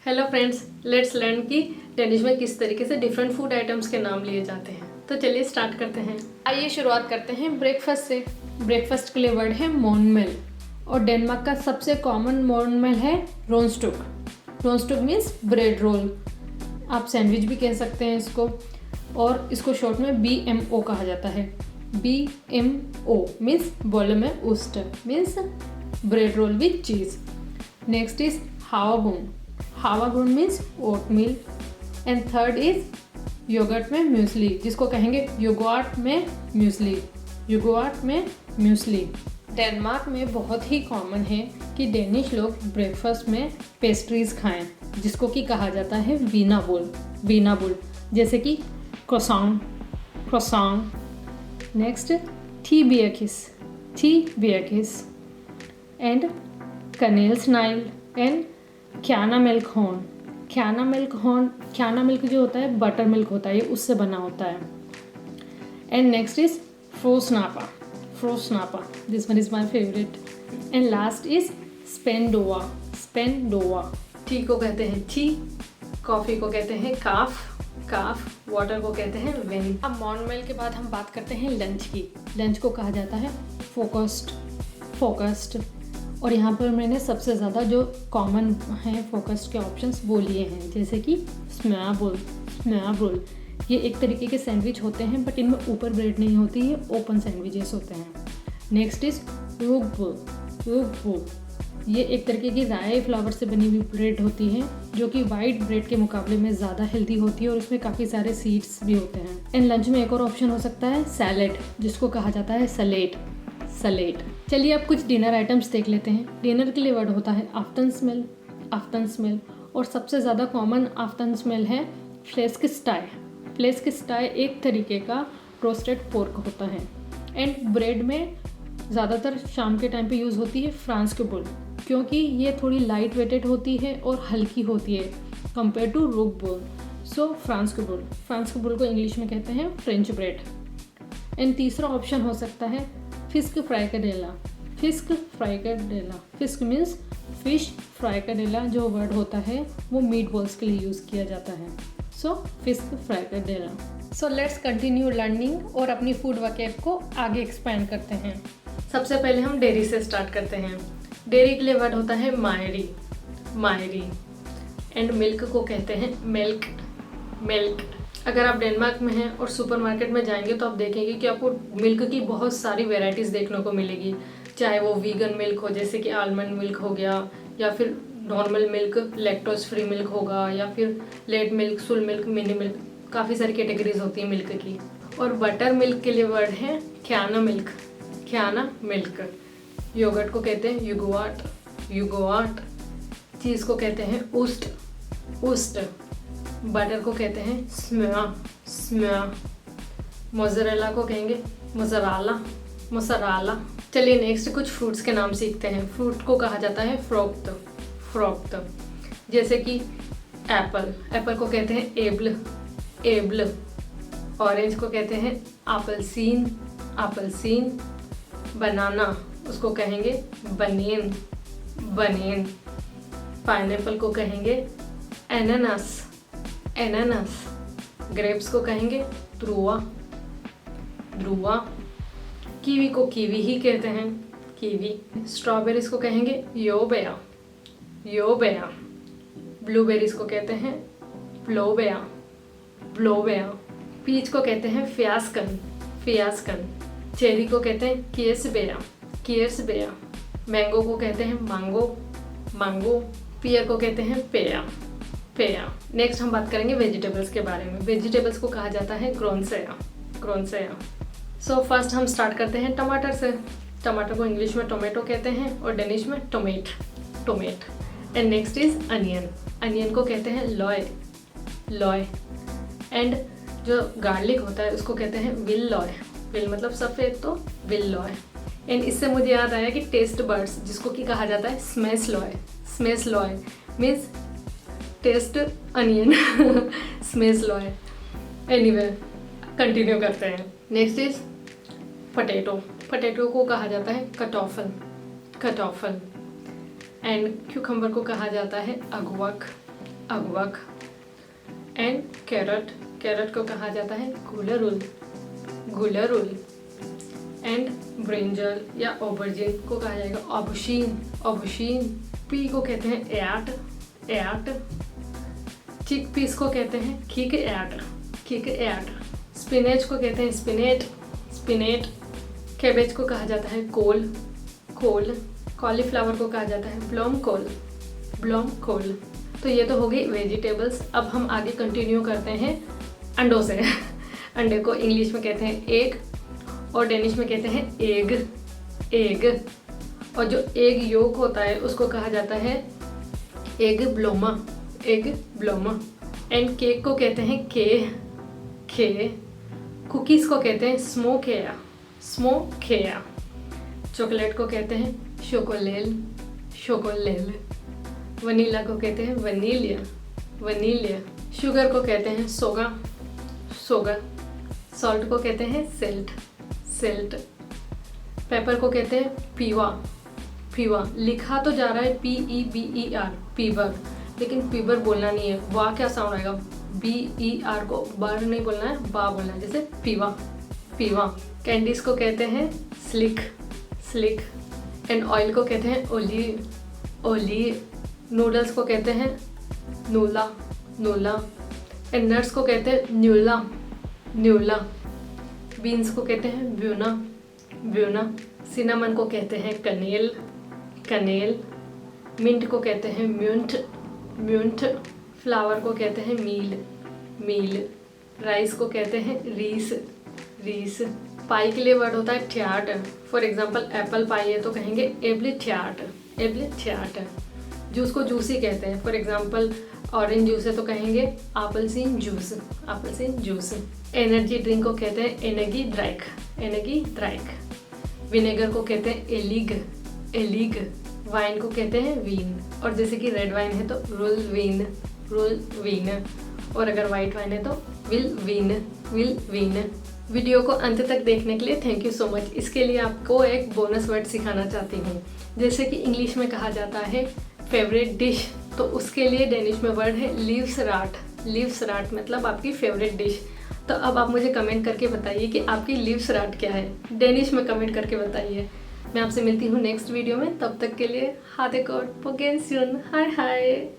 Hello friends, let's learn कि Danish में किस तरीके से डिफरेंट फूड आइटम्स के नाम लिए जाते हैं। तो चलिए स्टार्ट करते हैं। आइए शुरुआत करते हैं ब्रेकफास्ट से। ब्रेकफास्ट के लिए वर्ड है मॉर्नमेल और डेनमार्क का सबसे कॉमन मॉर्नमेल है रोनस्टुक। रोनस्टुक मीन्स ब्रेड रोल, आप सैंडविच भी कह सकते हैं इसको, और इसको शॉर्ट में BMO कहा जाता है। BMO मीन्स बोले में उस्ट means bread roll with cheese. Next is हावाबून। हावाबून means oatmeal. And third is yogurt में म्यूसली, जिसको कहेंगे योगर्ट में म्यूसली। योगर्ट में म्यूसली डेनमार्क में बहुत ही कॉमन है कि डेनिश लोग ब्रेकफास्ट में पेस्ट्रीज खाएं, जिसको कि कहा जाता है वीनाबोल। वीनाबोल जैसे कि क्रोसान, क्रोसान। नेक्स्ट टी बियकिस, टी बियकिस एंड कनेल्सनाइल एंड क्याना मिल्क हॉर्न। क्याना मिल्क हॉर्न, क्याना मिल्क जो होता है बटर मिल्क होता है, ये उससे बना होता है। एंड नेक्स्ट इज फ्रोस्नापा, फ्रोस्नापा, this one is my favourite. And last is स्पेनडोवा, स्पेनडोवा। टी को कहते हैं टी, कॉफ़ी को कहते हैं काफ, काफ, वाटर को कहते हैं वेन। अब मॉर्नमेल के बाद हम बात करते हैं लंच की। लंच को कहा जाता है फोकस्ड, फोकस्ड। और यहाँ पर मैंने सबसे ज़्यादा जो कॉमन है फोकस्ड के ऑप्शंस वो लिए हैं, जैसे कि स्मैबोल, स्मैबोल। ये एक तरीके के सैंडविच होते हैं बट इनमें ऊपर ब्रेड नहीं होती है, ओपन सैंडविचेस होते हैं। नेक्स्ट इज रूगबोल, रूगबोल। ये एक तरीके की राई फ्लावर से बनी हुई ब्रेड होती है, जो कि वाइट ब्रेड के मुकाबले में ज़्यादा हेल्दी होती है और उसमें काफ़ी सारे सीड्स भी होते हैं। एंड लंच में एक और ऑप्शन हो सकता है सैलेड, जिसको कहा जाता है सलेट, सलेट। चलिए अब कुछ डिनर आइटम्स देख लेते हैं। डिनर के लिए वर्ड होता है आफ्टन स्मेल, आफ्टन स्मेल। और सबसे ज़्यादा कॉमन आफ्टन स्मेल है फ्लेस्क स्टाई। फ्लेस्क स्टाई एक तरीके का रोस्टेड पोर्क होता है। एंड ब्रेड में ज़्यादातर शाम के टाइम पे यूज़ होती है फ्रांस के बुल, क्योंकि ये थोड़ी लाइट वेटेड होती है और हल्की होती है कंपेयर टू रूग बुल। सो फ्रांस के बुल, फ्रांस के बुल को इंग्लिश में कहते हैं फ्रेंच ब्रेड। एंड तीसरा ऑप्शन हो सकता है फिस्क फ्राइकाडेला, फिस्क फ्राइकाडेला। फिस्क मीन्स फिश, फ्राइकाडेला जो वर्ड होता है वो मीट बॉल्स के लिए यूज़ किया जाता है। सो फिस्क फ्राइकाडेला। सो लेट्स कंटिन्यू लर्निंग और अपनी फूड वोकैब को आगे एक्सपैंड करते हैं। सबसे पहले हम डेयरी से स्टार्ट करते हैं। डेयरी के लिए वर्ड होता है मायरी, मायरी। एंड मिल्क को कहते हैं मिल्क, मिल्क। अगर आप डेनमार्क में हैं और सुपरमार्केट में जाएंगे तो आप देखेंगे कि आपको मिल्क की बहुत सारी वैरायटीज़ देखने को मिलेगी, चाहे वो वीगन मिल्क हो जैसे कि आलमंड मिल्क हो गया, या फिर normal milk, lactose free milk होगा, या फिर लेट मिल्क, सुल मिल्क, मिनी मिल्क। काफ़ी सारी कैटेगरीज होती है मिल्क की। और बटर मिल्क के लिए वर्ड है क्याना मिल्क, क्याना मिल्क। योगर्ट को कहते हैं युगवाट, युगवाट। चीज़ को कहते हैं उस्ट, उस्ट। बटर को कहते हैं स्म्या, स्म्या। मोज़रेला को कहेंगे मोज़राला, मोज़राला। चलिए नेक्स्ट कुछ फ्रूट्स के नाम सीखते हैं। फ्रूट को कहा जाता है फ्रोक्ट, फ्रोक्ट। जैसे कि एप्पल, एप्पल को कहते हैं एब्ल, एब्ल। ऑरेंज को कहते हैं आपलसीन, आपलसीन। बनाना उसको कहेंगे बनेन, बनेन। पाइनएप्पल को कहेंगे एनानास, एनानास। ग्रेप्स को कहेंगे ध्रुवा, ध्रुवा। कीवी को कीवी ही कहते हैं, कीवी। स्ट्रॉबेरीज को कहेंगे योबेया, योबेया। ब्लूबेरीज को कहते हैं ब्लोबेया, ब्लोबेया। पीच को कहते हैं फियास्कन, फियास्कन। चेरी को कहते हैं कियर्सबेया, कियर्सबेया। मैंगो को कहते हैं मांगो, मांगो। पियर को कहते हैं पेया, पेया। नेक्स्ट हम बात करेंगे वेजिटेबल्स के बारे में। वेजिटेबल्स को कहा जाता है ग्रोनसेया, ग्रोनसेया। सो फर्स्ट हम स्टार्ट करते हैं टमाटर से। टमाटर को इंग्लिश में टोमेटो कहते हैं और डेनिश में टोमेट, टोमेट। And next is onion, onion को कहते हैं लॉय, लॉय। एंड जो गार्लिक होता है उसको कहते हैं विल लॉय, विल मतलब सफ़ेद तो विल लॉय। एंड इससे मुझे याद आया कि टेस्ट बर्ड्स, जिसको कि कहा जाता है स्मेस लॉय, स्मेस लॉय मीन्स टेस्ट अनियन, स्मेस लॉय। एनीवे कंटिन्यू करते हैं। नेक्स्ट इज पटेटो, पटेटो को कहा जाता है कटॉफल, कटॉफल। एंड क्यूकम्बर को कहा जाता है अगवक, अगवक। एंड कैरट, कैरट को कहा जाता है गुलरुल, गुलरुल। एंड ब्रिंजल या ओबरजिन को कहा जाएगा ऑबशीन, ऑबशीन। पी को कहते हैं एट, एट। चिक पीस को कहते हैं खीक एट, खीक एट। स्पिनेच को कहते हैं स्पिनेट, स्पिनेट। कैबेज को कहा जाता है कोल, कोल। कॉलीफ्लावर को कहा जाता है ब्लॉम कोल, ब्लॉम कोल। तो ये तो हो गई वेजिटेबल्स। अब हम आगे कंटिन्यू करते हैं अंडों से। अंडे को इंग्लिश में कहते हैं एग और डेनिश में कहते हैं एग, एग। और जो एग योक होता है उसको कहा जाता है एग ब्लोमा, एग ब्लोमा। एंड केक को कहते हैं के, खे। कुकीज़ को कहते हैं स्मोकेया, स्मोकेया। चॉकलेट को कहते हैं शोकोलेल, शोकोलेल। वनीला को कहते हैं वनीलिया, वनीलिया। शुगर को कहते हैं सोगा, सोगा। सॉल्ट को कहते हैं सिल्ट, सिल्ट। पेपर को कहते हैं पीवा, पीवा। लिखा तो जा रहा है PEBER, पीबर, लेकिन पीबर बोलना नहीं है। वाह क्या साउंड आएगा, BER को बार नहीं बोलना है, बा बोलना है, जैसे पीवा, पीवा। कैंडीज को कहते हैं स्लिक, स्लिक। एंड ऑयल को कहते हैं ओलीव, ओलीव। नूडल्स को कहते हैं नूला, नूला। एंड नट्स को कहते हैं न्यूला, न्यूला। बीन्स को कहते हैं ब्यूना, ब्यूना। सिनामन को कहते हैं कनेल, कनेल। मिंट को कहते हैं म्यूंट, म्यूंट। फ्लावर को कहते हैं मील, मील। राइस को कहते हैं रीस, रीस। पाई के लिए वर्ड होता है ठ्याट। फॉर एग्जाम्पल एप्पल पाई है तो कहेंगे एब्ले ठ्याट, एब्ले ठ्याट। जूस को जूस ही कहते हैं। फॉर एग्जाम्पल ऑरेंज जूस है तो कहेंगे एप्पलसीन जूस, एप्पलसीन जूस। एनर्जी ड्रिंक को कहते हैं एनर्जी ड्राइक, एनर्जी ड्राइक। विनेगर को कहते हैं एलिग, एलिग। वाइन को कहते हैं वीन। और जैसे कि रेड वाइन है तो रुल वीन, रुल वीन। और अगर वाइट वाइन है तो will win, will win. Video को अंत तक देखने के लिए थैंक यू सो मच। इसके लिए आपको एक बोनस वर्ड सिखाना चाहती हूँ। जैसे कि इंग्लिश में कहा जाता है फेवरेट डिश, तो उसके लिए डेनिश में वर्ड है लिव्सराट, लिव्सराट मतलब आपकी फेवरेट डिश। तो अब आप मुझे कमेंट करके बताइए कि आपकी लिव्सराट क्या है, डेनिश में कमेंट करके बताइए। मैं आपसे मिलती हूँ नेक्स्ट वीडियो में, तब तक के लिए हाथे कोट पोगेंस्यून, हाय हाय।